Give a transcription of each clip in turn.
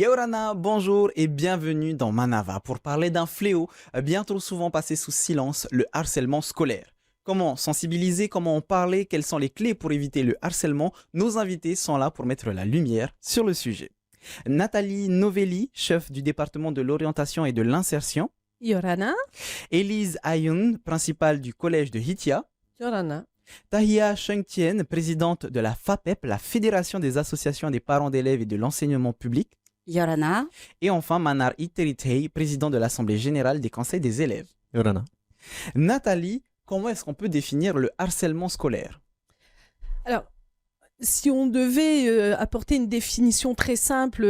Yaorana, bonjour et bienvenue dans Manava pour parler d'un fléau bien trop souvent passé sous silence, le harcèlement scolaire. Comment sensibiliser, comment en parler, quelles sont les clés pour éviter le harcèlement? Nos invités sont là pour mettre la lumière sur le sujet. Nathalie Novelli, chef du département de l'orientation et de l'insertion. Yorana. Élise Ayoun, principale du collège de Hitia. Yorana. Tahia Shengtien, présidente de la FAPEP, la Fédération des associations des parents d'élèves et de l'enseignement public. Yorana. Et enfin, Manar Iteritei, président de l'Assemblée générale des conseils des élèves. Yorana. Nathalie, comment est-ce qu'on peut définir le harcèlement scolaire? Alors, si on devait apporter une définition très simple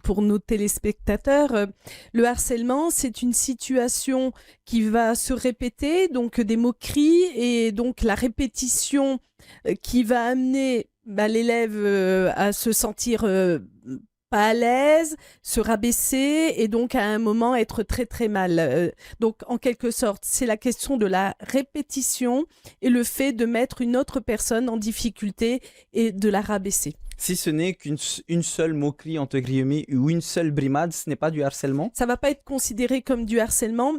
pour nos téléspectateurs, le harcèlement, c'est une situation qui va se répéter, donc des moqueries, et donc la répétition qui va amener l'élève à se sentir pas à l'aise, se rabaisser et donc à un moment être très très mal. Donc en quelque sorte, c'est la question de la répétition et le fait de mettre une autre personne en difficulté et de la rabaisser. Si ce n'est qu'une seule moquerie entre guillemets ou une seule brimade, ce n'est pas du harcèlement? Ça ne va pas être considéré comme du harcèlement.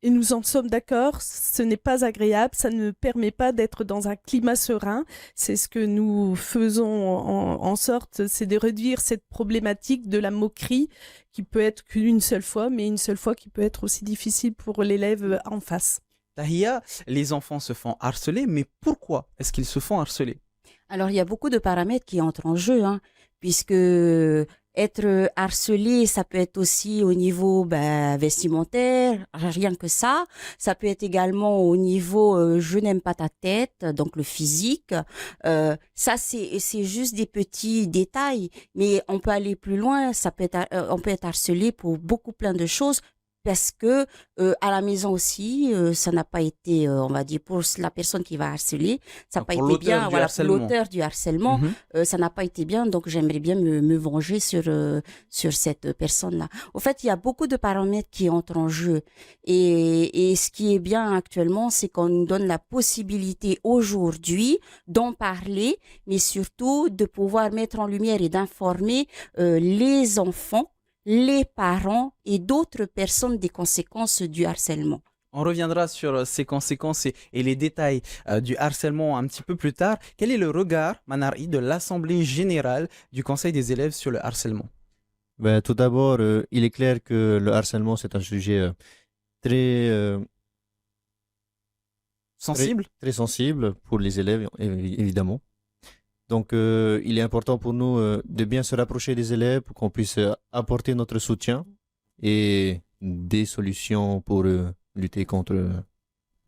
Et nous en sommes d'accord, ce n'est pas agréable, ça ne permet pas d'être dans un climat serein. C'est ce que nous faisons en sorte, c'est de réduire cette problématique de la moquerie qui peut être qu'une seule fois, mais une seule fois qui peut être aussi difficile pour l'élève en face. Tahia, les enfants se font harceler, mais pourquoi est-ce qu'ils se font harceler? Alors, il y a beaucoup de paramètres qui entrent en jeu, puisque être harcelé, ça peut être aussi au niveau vestimentaire, rien que ça. Ça peut être également au niveau je n'aime pas ta tête, donc le physique. Ça, c'est juste des petits détails, mais on peut aller plus loin. On peut être harcelé pour plein de choses. Parce que à la maison aussi, ça n'a pas été, on va dire, pour la personne qui va harceler, ça n'a pas été bien. Voilà, pour l'auteur du harcèlement, ça n'a pas été bien. Donc, j'aimerais bien me venger sur cette personne-là. Au fait, il y a beaucoup de paramètres qui entrent en jeu. Et ce qui est bien actuellement, c'est qu'on nous donne la possibilité aujourd'hui d'en parler, mais surtout de pouvoir mettre en lumière et d'informer les enfants, les parents et d'autres personnes des conséquences du harcèlement. On reviendra sur ces conséquences et les détails du harcèlement un petit peu plus tard. Quel est le regard, Manari, de l'Assemblée générale du Conseil des élèves sur le harcèlement? Tout d'abord, il est clair que le harcèlement, c'est un sujet très sensible. Très sensible pour les élèves, évidemment. Donc, il est important pour nous de bien se rapprocher des élèves pour qu'on puisse apporter notre soutien et des solutions pour lutter contre...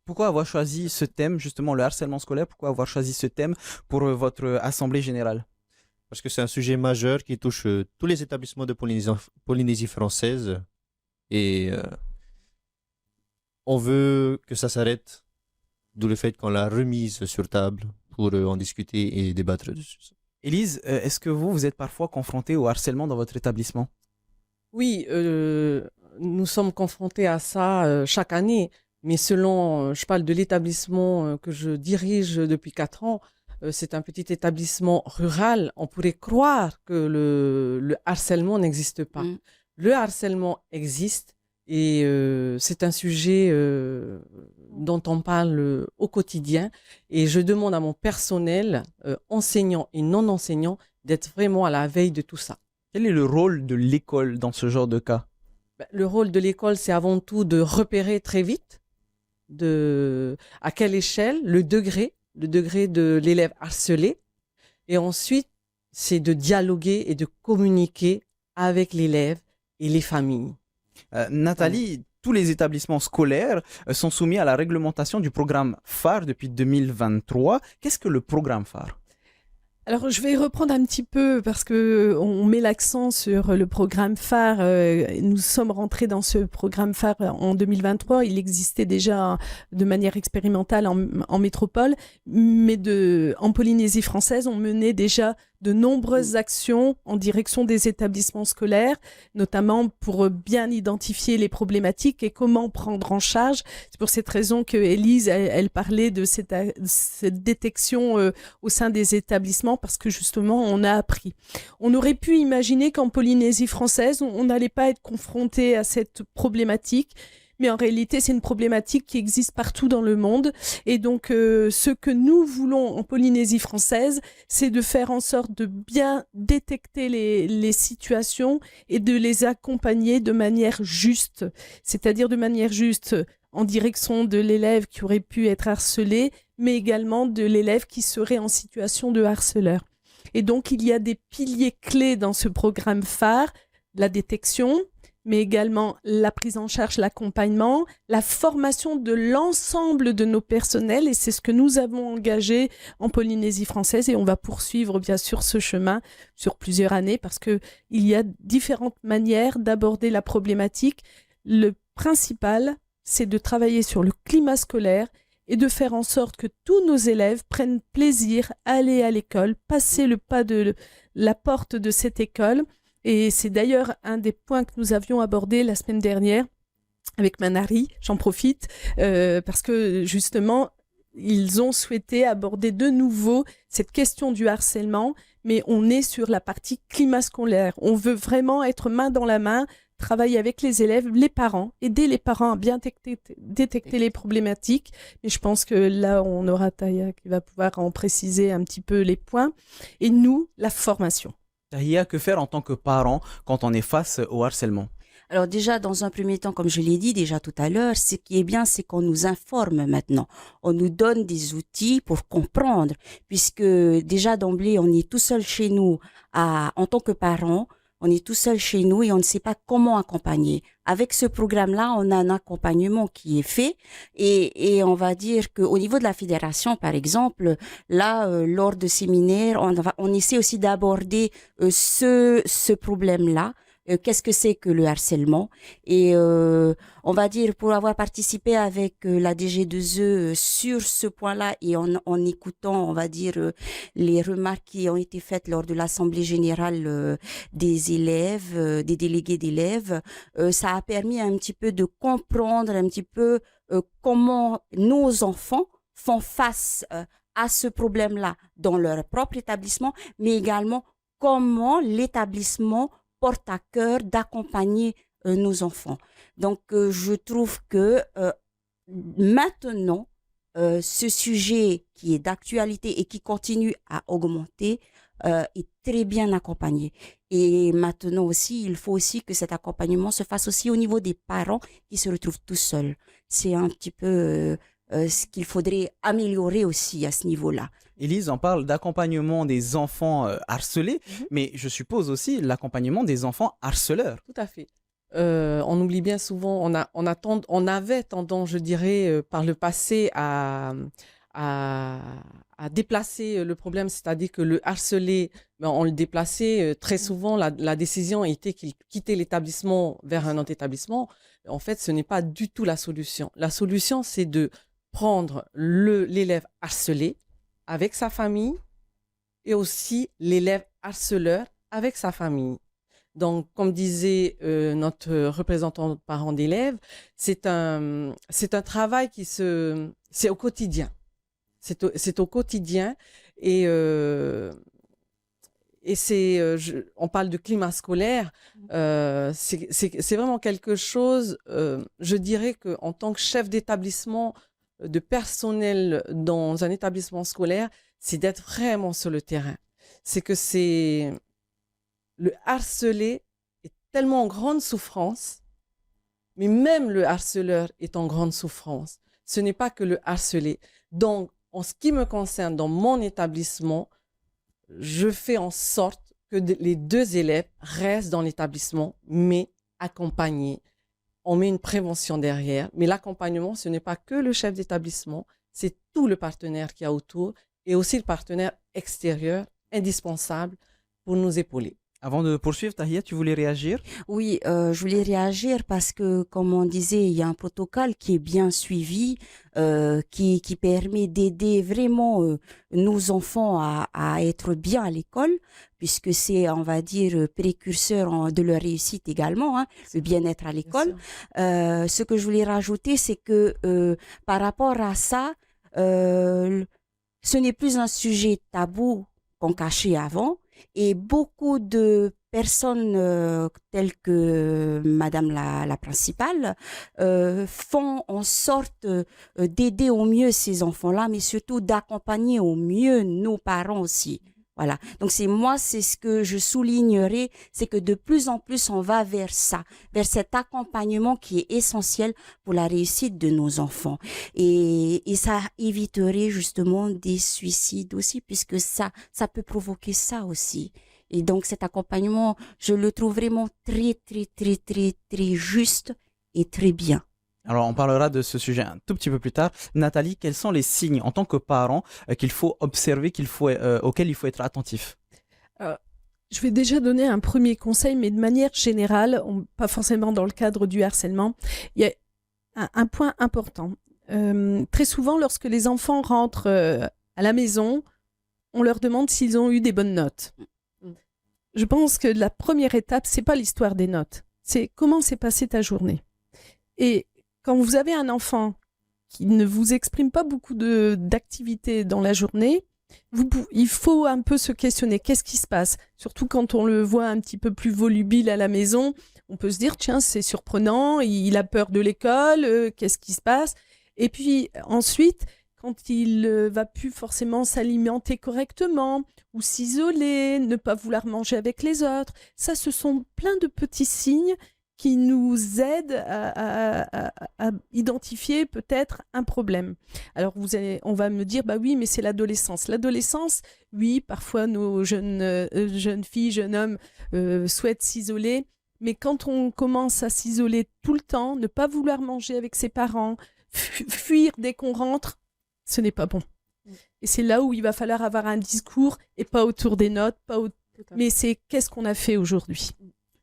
Pourquoi avoir choisi ce thème, justement, le harcèlement scolaire? Pourquoi avoir choisi ce thème pour votre Assemblée générale? Parce que c'est un sujet majeur qui touche tous les établissements de Polynésie française et on veut que ça s'arrête, d'où le fait qu'on l'a remise sur table pour en discuter et débattre dessus. Élise, est-ce que vous êtes parfois confrontée au harcèlement dans votre établissement? Oui, nous sommes confrontés à ça chaque année, mais je parle de l'établissement que je dirige depuis 4 ans, c'est un petit établissement rural, on pourrait croire que le harcèlement n'existe pas. Le harcèlement existe et c'est un sujet dont on parle au quotidien et je demande à mon personnel, enseignant et non enseignant, d'être vraiment à la veille de tout ça. Quel est le rôle de l'école dans ce genre de cas? Le rôle de l'école, c'est avant tout de repérer très vite à quelle échelle, le degré de l'élève harcelé et ensuite, c'est de dialoguer et de communiquer avec l'élève et les familles. Nathalie, tous les établissements scolaires sont soumis à la réglementation du programme phare depuis 2023. Qu'est-ce que le programme phare? Alors, je vais reprendre un petit peu parce que on met l'accent sur le programme phare. Nous sommes rentrés dans ce programme phare en 2023. Il existait déjà de manière expérimentale en métropole, mais en Polynésie française, on menait déjà de nombreuses actions en direction des établissements scolaires, notamment pour bien identifier les problématiques et comment prendre en charge. C'est pour cette raison que Élise, elle parlait de cette détection au sein des établissements, parce que justement, on a appris. On aurait pu imaginer qu'en Polynésie française, on n'allait pas être confronté à cette problématique. Mais en réalité, c'est une problématique qui existe partout dans le monde. Et donc, ce que nous voulons en Polynésie française, c'est de faire en sorte de bien détecter les situations et de les accompagner de manière juste. C'est-à-dire de manière juste en direction de l'élève qui aurait pu être harcelé, mais également de l'élève qui serait en situation de harceleur. Et donc, il y a des piliers clés dans ce programme phare, la détection, mais également la prise en charge, l'accompagnement, la formation de l'ensemble de nos personnels. Et c'est ce que nous avons engagé en Polynésie française. Et on va poursuivre, bien sûr, ce chemin sur plusieurs années parce qu'il y a différentes manières d'aborder la problématique. Le principal, c'est de travailler sur le climat scolaire et de faire en sorte que tous nos élèves prennent plaisir à aller à l'école, passer le pas de la porte de cette école. Et c'est d'ailleurs un des points que nous avions abordé la semaine dernière avec Manari, j'en profite, parce que justement, ils ont souhaité aborder de nouveau cette question du harcèlement, mais on est sur la partie climat scolaire. On veut vraiment être main dans la main, travailler avec les élèves, les parents, aider les parents à bien détecter les problématiques. Mais je pense que là, on aura Taya qui va pouvoir en préciser un petit peu les points. Et nous, la formation. Tahia, que faire en tant que parent quand on est face au harcèlement? Alors déjà, dans un premier temps, comme je l'ai dit déjà tout à l'heure, ce qui est bien, c'est qu'on nous informe maintenant. On nous donne des outils pour comprendre, puisque déjà d'emblée, on est tout seul chez nous en tant que parents. On est tout seul chez nous et on ne sait pas comment accompagner. Avec ce programme-là, on a un accompagnement qui est fait et on va dire qu'au niveau de la fédération, par exemple, là, lors de séminaires, on essaie aussi d'aborder ce problème-là. Qu'est-ce que c'est que le harcèlement? Et on va dire, pour avoir participé avec la DG2E sur ce point-là et en écoutant, on va dire, les remarques qui ont été faites lors de l'Assemblée générale des élèves, des délégués d'élèves, ça a permis un petit peu de comprendre un petit peu comment nos enfants font face à ce problème-là dans leur propre établissement, mais également comment l'établissement porte à cœur d'accompagner nos enfants. Donc, je trouve que maintenant, ce sujet qui est d'actualité et qui continue à augmenter est très bien accompagné. Et maintenant aussi, il faut aussi que cet accompagnement se fasse aussi au niveau des parents qui se retrouvent tout seuls. C'est un petit peu ce qu'il faudrait améliorer aussi à ce niveau-là. Élise, on parle d'accompagnement des enfants harcelés, mais je suppose aussi l'accompagnement des enfants harceleurs. Tout à fait. On oublie bien souvent, on avait tendance, je dirais, par le passé à déplacer le problème, c'est-à-dire que le harcelé, on le déplaçait très souvent, la décision était qu'il quittait l'établissement vers un autre établissement. En fait, ce n'est pas du tout la solution. La solution, c'est de prendre l'élève harcelé avec sa famille et aussi l'élève harceleur avec sa famille. Donc, comme disait notre représentant parent d'élèves, c'est un travail c'est au quotidien. C'est au quotidien et on parle de climat scolaire, c'est vraiment quelque chose, je dirais qu'en tant que chef d'établissement, de personnel dans un établissement scolaire, c'est d'être vraiment sur le terrain. C'est que le harcelé est tellement en grande souffrance, mais même le harceleur est en grande souffrance. Ce n'est pas que le harcelé. Donc, en ce qui me concerne, dans mon établissement, je fais en sorte que les deux élèves restent dans l'établissement, mais accompagnés. On met une prévention derrière, mais l'accompagnement, ce n'est pas que le chef d'établissement, c'est tout le partenaire qu'il y a autour et aussi le partenaire extérieur, indispensable pour nous épauler. Avant de poursuivre, Tahia, tu voulais réagir? Oui, je voulais réagir parce que, comme on disait, il y a un protocole qui est bien suivi, qui permet d'aider vraiment nos enfants à être bien à l'école, puisque c'est, on va dire, précurseur de leur réussite également, hein, le bien-être à l'école. Ce que je voulais rajouter, c'est que par rapport à ça, ce n'est plus un sujet tabou qu'on cachait avant. Et beaucoup de personnes telles que Madame la principale font en sorte d'aider au mieux ces enfants-là, mais surtout d'accompagner au mieux nos parents aussi. Voilà. Donc c'est ce que je soulignerai, c'est que de plus en plus on va vers ça, vers cet accompagnement qui est essentiel pour la réussite de nos enfants. Et ça éviterait justement des suicides aussi, puisque ça peut provoquer ça aussi. Et donc cet accompagnement, je le trouve vraiment très, très, très, très, très juste et très bien. Alors, on parlera de ce sujet un tout petit peu plus tard. Nathalie, quels sont les signes en tant que parent qu'il faut observer, auxquels il faut être attentif? Je vais déjà donner un premier conseil, mais de manière générale, pas forcément dans le cadre du harcèlement. Il y a un point important. Très souvent, lorsque les enfants rentrent à la maison, on leur demande s'ils ont eu des bonnes notes. Je pense que la première étape, c'est pas l'histoire des notes. C'est comment s'est passée ta journée. Et quand vous avez un enfant qui ne vous exprime pas beaucoup d'activité dans la journée, il faut un peu se questionner. Qu'est-ce qui se passe? Surtout quand on le voit un petit peu plus volubile à la maison, on peut se dire, tiens, c'est surprenant, il a peur de l'école, qu'est-ce qui se passe? Et puis ensuite, quand il va plus forcément s'alimenter correctement ou s'isoler, ne pas vouloir manger avec les autres, ça, ce sont plein de petits signes qui nous aident à identifier peut-être un problème. Alors, on va me dire, bah oui, mais c'est l'adolescence. L'adolescence, oui, parfois nos jeunes filles, jeunes hommes souhaitent s'isoler, mais quand on commence à s'isoler tout le temps, ne pas vouloir manger avec ses parents, fuir dès qu'on rentre, ce n'est pas bon. Et c'est là où il va falloir avoir un discours et pas autour des notes, mais c'est qu'est-ce qu'on a fait aujourd'hui.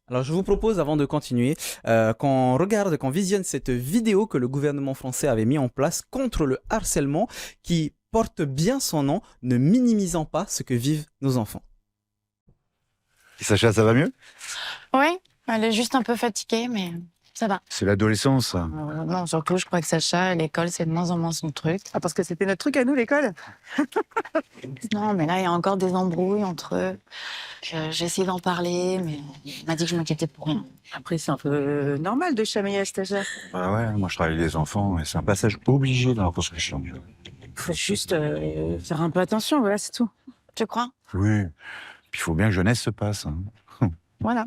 Alors, je vous propose, avant de continuer, qu'on visionne cette vidéo que le gouvernement français avait mis en place contre le harcèlement, qui porte bien son nom, ne minimisant pas ce que vivent nos enfants. Sacha, ça va mieux? Oui, elle est juste un peu fatiguée, mais ça va. C'est l'adolescence. Non, surtout, je crois que Sacha, l'école, c'est de moins en moins son truc. Ah, parce que c'était notre truc à nous, l'école? Non, mais là, il y a encore des embrouilles entre eux. J'ai essayé d'en parler, mais il m'a dit que je m'inquiétais pour rien. Après, c'est un peu normal de chamailler à cet âge-là. Bah ouais, moi je travaille avec les enfants et c'est un passage obligé dans la construction. Il faut juste faire un peu attention, voilà, c'est tout. Tu crois? Oui, puis il faut bien que jeunesse se passe. Hein. Voilà.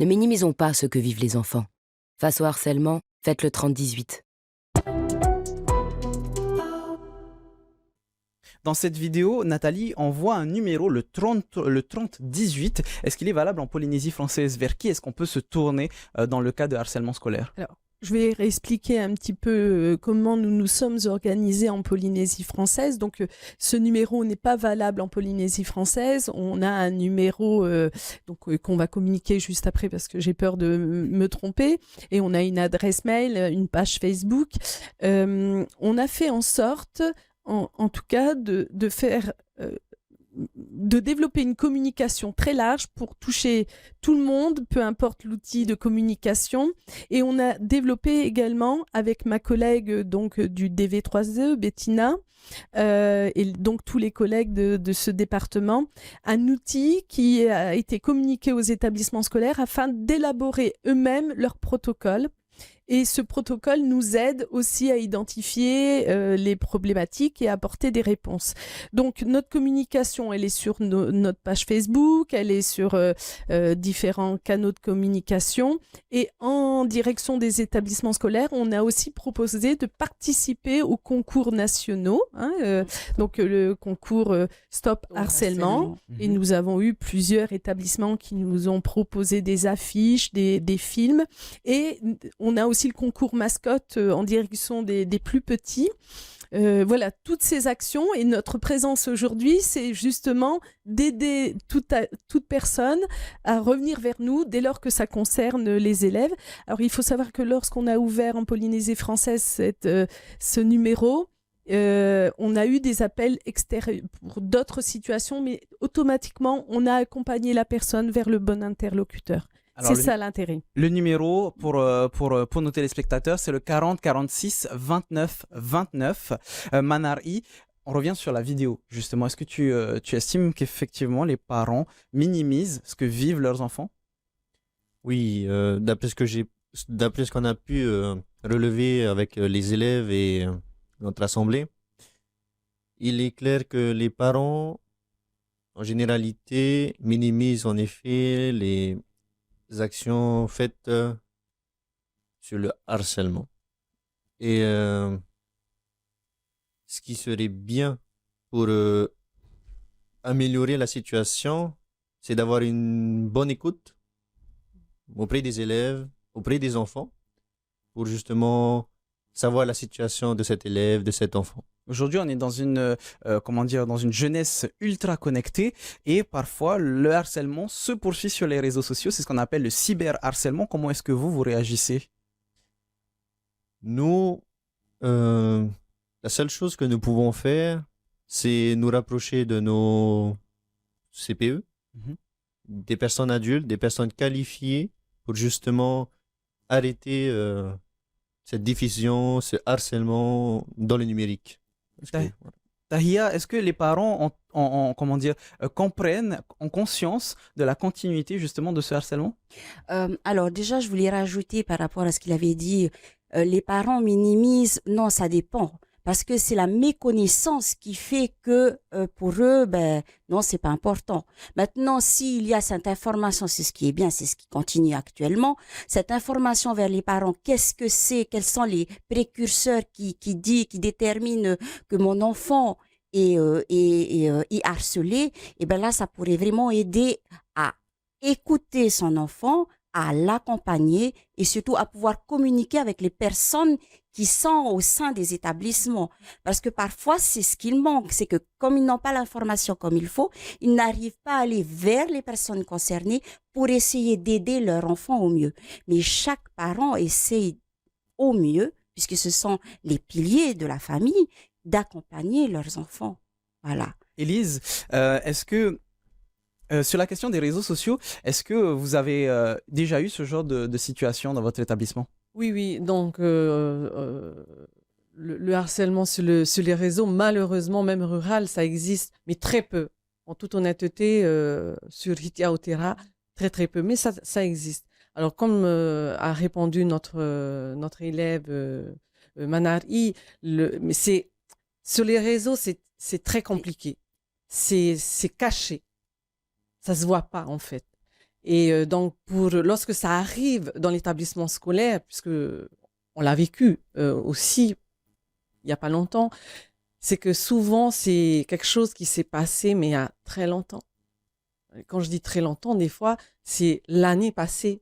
Ne minimisons pas ce que vivent les enfants. Face au harcèlement, faites le 30-18. Dans cette vidéo, Nathalie, on voit un numéro, le 3018. Est-ce qu'il est valable en Polynésie française? Vers qui est-ce qu'on peut se tourner dans le cas de harcèlement scolaire? Alors, je vais réexpliquer un petit peu comment nous nous sommes organisés en Polynésie française. Donc, ce numéro n'est pas valable en Polynésie française. On a un numéro qu'on va communiquer juste après parce que j'ai peur de me tromper. Et on a une adresse mail, une page Facebook. On a fait en sorte, en tout cas, de faire... de développer une communication très large pour toucher tout le monde, peu importe l'outil de communication. Et on a développé également avec ma collègue donc du DV3E, Bettina, et donc tous les collègues de ce département, un outil qui a été communiqué aux établissements scolaires afin d'élaborer eux-mêmes leur protocole. Et ce protocole nous aide aussi à identifier les problématiques et à apporter des réponses. Donc, notre communication, elle est sur notre page Facebook, elle est sur différents canaux de communication. Et en direction des établissements scolaires, on a aussi proposé de participer aux concours nationaux, donc le concours Stop Harcèlement. Et nous avons eu plusieurs établissements qui nous ont proposé des affiches, des films. Et on a aussi le concours mascotte en direction des plus petits. Voilà, toutes ces actions et notre présence aujourd'hui, c'est justement d'aider toute personne à revenir vers nous dès lors que ça concerne les élèves. Alors, il faut savoir que lorsqu'on a ouvert en Polynésie française ce numéro, on a eu des appels extérieurs pour d'autres situations, mais automatiquement, on a accompagné la personne vers le bon interlocuteur. Alors, C'est ça l'intérêt. Le numéro pour nos téléspectateurs, c'est le 40 46 29 29. Manari, on revient sur la vidéo, justement. Est-ce que tu estimes qu'effectivement, les parents minimisent ce que vivent leurs enfants? Oui, d'après ce qu'on a pu relever avec les élèves et notre assemblée, il est clair que les parents, en généralité, minimisent en effet les actions faites sur le harcèlement. Et ce qui serait bien pour améliorer la situation, c'est d'avoir une bonne écoute auprès des élèves, auprès des enfants, pour justement savoir la situation de cet élève, de cet enfant. Aujourd'hui, on est dans dans une jeunesse ultra connectée et parfois le harcèlement se poursuit sur les réseaux sociaux. C'est ce qu'on appelle le cyberharcèlement. Comment est-ce que vous réagissez? Nous, la seule chose que nous pouvons faire, c'est nous rapprocher de nos CPE, des personnes adultes, des personnes qualifiées pour justement arrêter cette diffusion, ce harcèlement dans le numérique. Tahia, est-ce que les parents comprennent, ont conscience de la continuité justement de ce harcèlement? Alors déjà, je voulais rajouter par rapport à ce qu'il avait dit, les parents minimisent, non, ça dépend. Parce que c'est la méconnaissance qui fait que pour eux, non, c'est pas important. Maintenant, s'il y a cette information, c'est ce qui est bien, c'est ce qui continue actuellement, cette information vers les parents, qu'est-ce que c'est, quels sont les précurseurs qui déterminent que mon enfant est harcelé, et bien là, ça pourrait vraiment aider à écouter son enfant, à l'accompagner et surtout à pouvoir communiquer avec les personnes qui sont au sein des établissements. Parce que parfois, c'est ce qu'il manque, c'est que comme ils n'ont pas l'information comme il faut, ils n'arrivent pas à aller vers les personnes concernées pour essayer d'aider leur enfant au mieux. Mais chaque parent essaye au mieux, puisque ce sont les piliers de la famille, d'accompagner leurs enfants. Voilà. Élise, est-ce que sur la question des réseaux sociaux, est-ce que vous avez déjà eu ce genre de situation dans votre établissement? Oui. Donc, le harcèlement sur les réseaux, malheureusement, même rural, ça existe, mais très peu. En toute honnêteté, sur Hitia Otera, très, très peu. Mais ça existe. Alors, comme a répondu notre élève Manari, mais sur les réseaux, c'est très compliqué. C'est caché. Ça se voit pas, en fait. Et donc, lorsque ça arrive dans l'établissement scolaire, puisque on l'a vécu aussi il y a pas longtemps, c'est que souvent, c'est quelque chose qui s'est passé, mais il y a très longtemps. Quand je dis très longtemps, des fois, c'est l'année passée.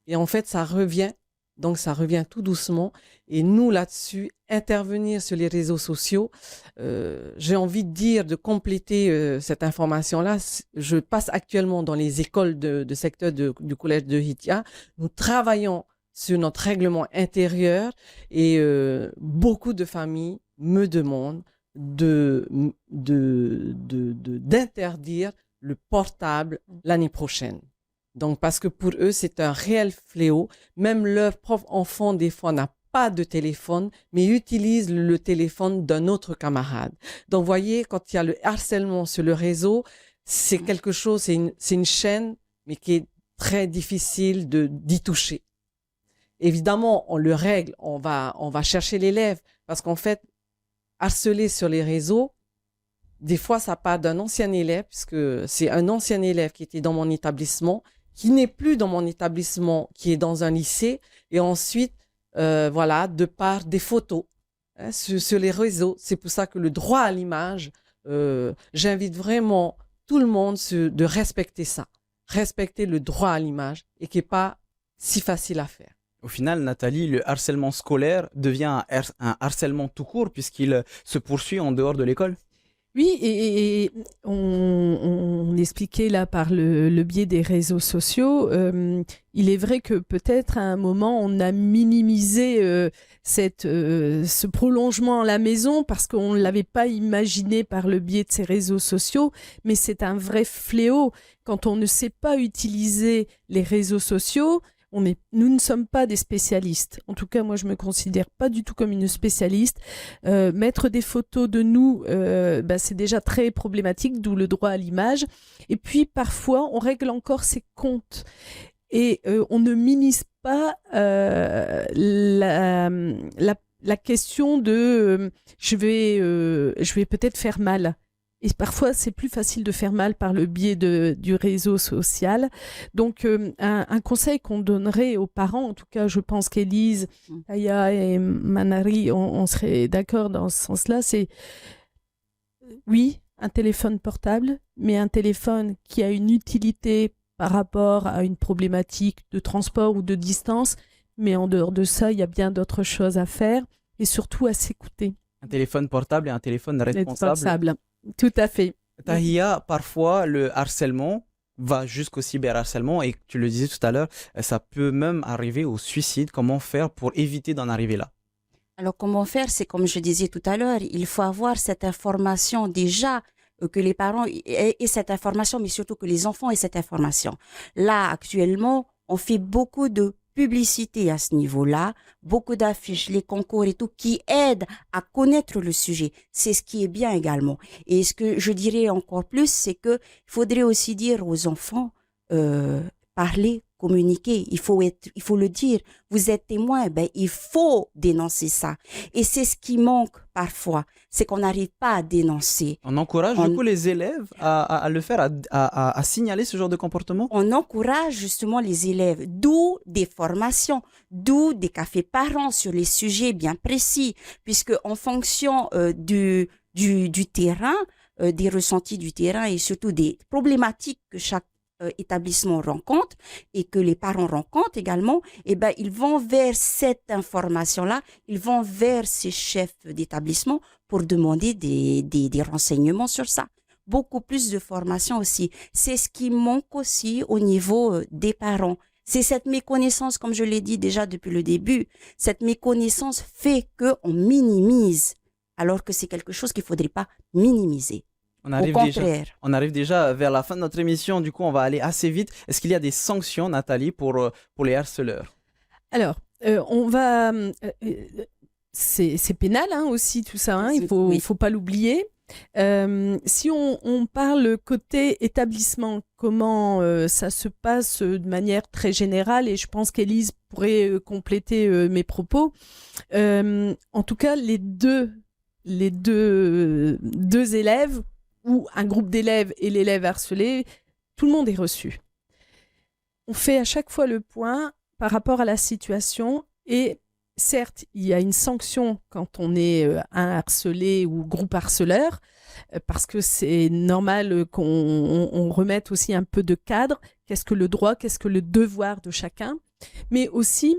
Et en fait, ça revient. Donc, ça revient tout doucement. Et nous, là-dessus, intervenir sur les réseaux sociaux, j'ai envie de dire, de compléter cette information-là. Je passe actuellement dans les écoles de secteur du collège de Hitia. Nous travaillons sur notre règlement intérieur et beaucoup de familles me demandent d'interdire le portable l'année prochaine. Donc, parce que pour eux, c'est un réel fléau. Même leur propre enfant, des fois, n'a pas de téléphone, mais utilise le téléphone d'un autre camarade. Donc, vous voyez, quand il y a le harcèlement sur le réseau, c'est quelque chose, c'est une chaîne, mais qui est très difficile d'y toucher. Évidemment, on le règle, on va chercher l'élève, parce qu'en fait, harceler sur les réseaux, des fois, ça part d'un ancien élève, puisque c'est un ancien élève qui était dans mon établissement, qui n'est plus dans mon établissement, qui est dans un lycée, et ensuite, de par des photos sur les réseaux. C'est pour ça que le droit à l'image, j'invite vraiment tout le monde de respecter ça, respecter le droit à l'image, et qui n'est pas si facile à faire. Au final, Nathalie, le harcèlement scolaire devient un harcèlement tout court puisqu'il se poursuit en dehors de l'école. Oui, et on expliquait là par le biais des réseaux sociaux, il est vrai que peut-être à un moment on a minimisé ce prolongement à la maison parce qu'on ne l'avait pas imaginé par le biais de ces réseaux sociaux, mais c'est un vrai fléau. Quand on ne sait pas utiliser les réseaux sociaux, nous ne sommes pas des spécialistes. En tout cas, moi, je me considère pas du tout comme une spécialiste. Mettre des photos de nous, c'est déjà très problématique, d'où le droit à l'image. Et puis, parfois, on règle encore ses comptes. Et on ne minimise pas la question de je vais peut-être faire mal. Et parfois, c'est plus facile de faire mal par le biais du réseau social. Donc, un conseil qu'on donnerait aux parents, en tout cas, je pense qu'Élise, Aya et Manari, on serait d'accord dans ce sens-là, c'est oui, un téléphone portable, mais un téléphone qui a une utilité par rapport à une problématique de transport ou de distance. Mais en dehors de ça, il y a bien d'autres choses à faire et surtout à s'écouter. Un téléphone portable et un téléphone responsable. Tout à fait. Tahia, parfois, le harcèlement va jusqu'au cyberharcèlement et tu le disais tout à l'heure, ça peut même arriver au suicide. Comment faire pour éviter d'en arriver là? Alors, comment faire? C'est comme je disais tout à l'heure, il faut avoir cette information déjà, que les parents aient cette information, mais surtout que les enfants aient cette information. Là, actuellement, on fait beaucoup de publicité à ce niveau-là, beaucoup d'affiches, les concours et tout, qui aident à connaître le sujet. C'est ce qui est bien également. Et ce que je dirais encore plus, c'est que il faudrait aussi dire aux enfants, parler, communiquer. Il faut le dire. Vous êtes témoin, il faut dénoncer ça. Et c'est ce qui manque parfois, c'est qu'on n'arrive pas à dénoncer. On encourage du coup les élèves à le faire, à signaler ce genre de comportement? On encourage justement les élèves, d'où des formations, d'où des cafés parents sur les sujets bien précis, puisque en fonction du terrain, des ressentis du terrain et surtout des problématiques que chaque établissement rencontre et que les parents rencontrent également, ils vont vers cette information-là, ils vont vers ces chefs d'établissement pour demander des renseignements sur ça. Beaucoup plus de formation aussi. C'est ce qui manque aussi au niveau des parents. C'est cette méconnaissance, comme je l'ai dit déjà depuis le début, cette méconnaissance fait qu'on minimise, alors que c'est quelque chose qu'il ne faudrait pas minimiser. On arrive déjà vers la fin de notre émission, du coup on va aller assez vite. Est-ce qu'il y a des sanctions, Nathalie, pour les harceleurs? Alors, on va... c'est pénal aussi tout ça, hein, il faut pas l'oublier. Si on parle côté établissement, comment ça se passe de manière très générale, et je pense qu'Élise pourrait compléter mes propos. En tout cas, les deux élèves, ou un groupe d'élèves et l'élève harcelé, tout le monde est reçu. On fait à chaque fois le point par rapport à la situation et certes, il y a une sanction quand on est un harcelé ou groupe harceleur parce que c'est normal qu'on remette aussi un peu de cadre. Qu'est-ce que le droit, qu'est-ce que le devoir de chacun, mais aussi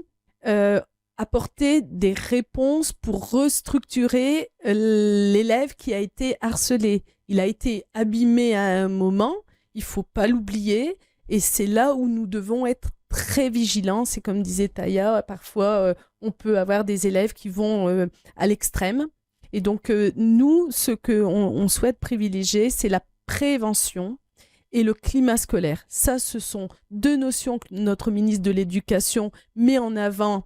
apporter des réponses pour restructurer l'élève qui a été harcelé. Il a été abîmé à un moment, il ne faut pas l'oublier, et c'est là où nous devons être très vigilants. C'est comme disait Taya, parfois on peut avoir des élèves qui vont à l'extrême. Et donc nous, ce qu'on souhaite privilégier, c'est la prévention et le climat scolaire. Ça, ce sont deux notions que notre ministre de l'Éducation met en avant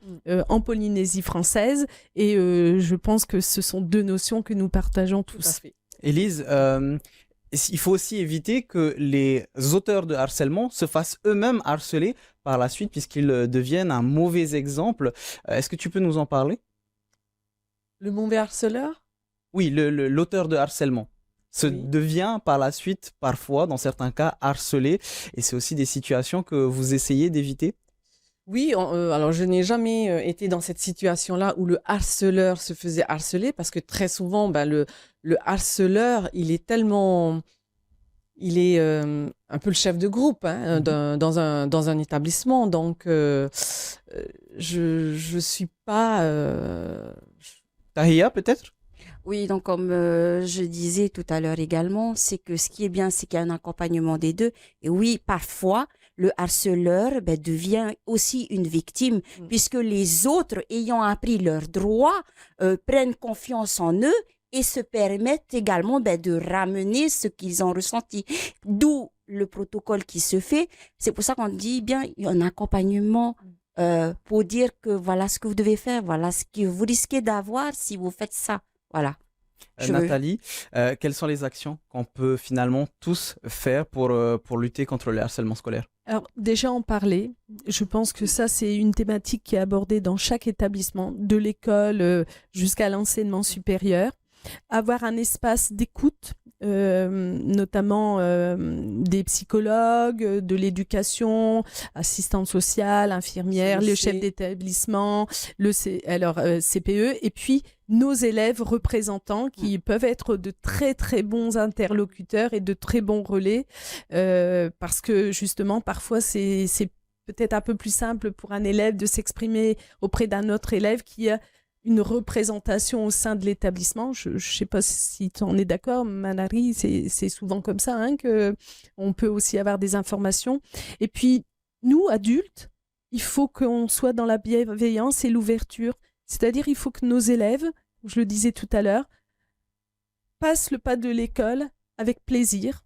en Polynésie française. Et je pense que ce sont deux notions que nous partageons tous. Élise, il faut aussi éviter que les auteurs de harcèlement se fassent eux-mêmes harceler par la suite puisqu'ils deviennent un mauvais exemple. Est-ce que tu peux nous en parler? Le mauvais harceleur? Oui, l'auteur de harcèlement devient par la suite, parfois, dans certains cas, harcelé. Et c'est aussi des situations que vous essayez d'éviter? Oui, alors je n'ai jamais été dans cette situation-là où le harceleur se faisait harceler parce que très souvent, le harceleur, il est tellement il est un peu le chef de groupe dans un établissement. Donc, je suis pas. Tahia, peut-être? Oui, donc comme je disais tout à l'heure également, c'est que ce qui est bien, c'est qu'il y a un accompagnement des deux. Et oui, parfois, le harceleur devient aussi une victime, puisque les autres, ayant appris leurs droits, prennent confiance en eux et se permettent également de ramener ce qu'ils ont ressenti. D'où le protocole qui se fait. C'est pour ça qu'on dit bien, il y a un accompagnement pour dire que voilà ce que vous devez faire, voilà ce que vous risquez d'avoir si vous faites ça. Voilà. Nathalie, quelles sont les actions qu'on peut finalement tous faire pour lutter contre le harcèlement scolaire? Alors déjà en parler, je pense que ça c'est une thématique qui est abordée dans chaque établissement, de l'école jusqu'à l'enseignement supérieur. Avoir un espace d'écoute, notamment des psychologues, de l'éducation, assistantes sociales, infirmières, le chef d'établissement, CPE, et puis nos élèves représentants qui peuvent être de très très bons interlocuteurs et de très bons relais, parce que justement parfois c'est peut-être un peu plus simple pour un élève de s'exprimer auprès d'un autre élève qui a une représentation au sein de l'établissement. Je ne sais pas si tu en es d'accord, Manari, c'est souvent comme ça qu'on peut aussi avoir des informations. Et puis, nous, adultes, il faut qu'on soit dans la bienveillance et l'ouverture. C'est-à-dire, il faut que nos élèves, je le disais tout à l'heure, passent le pas de l'école avec plaisir.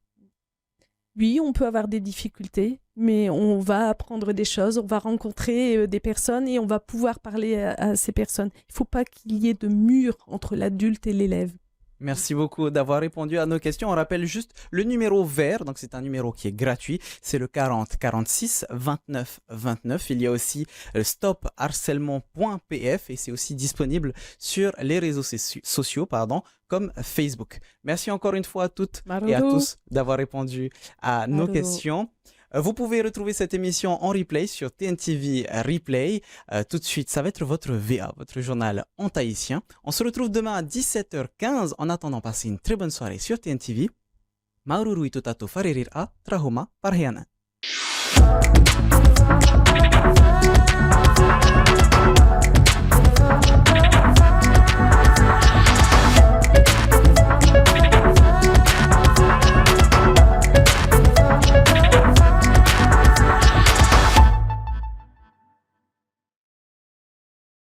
Oui, on peut avoir des difficultés, mais on va apprendre des choses, on va rencontrer des personnes et on va pouvoir parler à ces personnes. Il ne faut pas qu'il y ait de mur entre l'adulte et l'élève. Merci beaucoup d'avoir répondu à nos questions. On rappelle juste le numéro vert, donc c'est un numéro qui est gratuit, c'est le 40 46 29 29. Il y a aussi stopharcèlement.pf et c'est aussi disponible sur les réseaux sociaux, comme Facebook. Merci encore une fois à toutes et à tous d'avoir répondu à nos questions. Vous pouvez retrouver cette émission en replay sur TNTV Replay. Tout de suite, ça va être votre VA, votre journal en tahitien. On se retrouve demain à 17h15. En attendant, passez une très bonne soirée sur TNTV. Maururu itutato faririra trahoma parheana.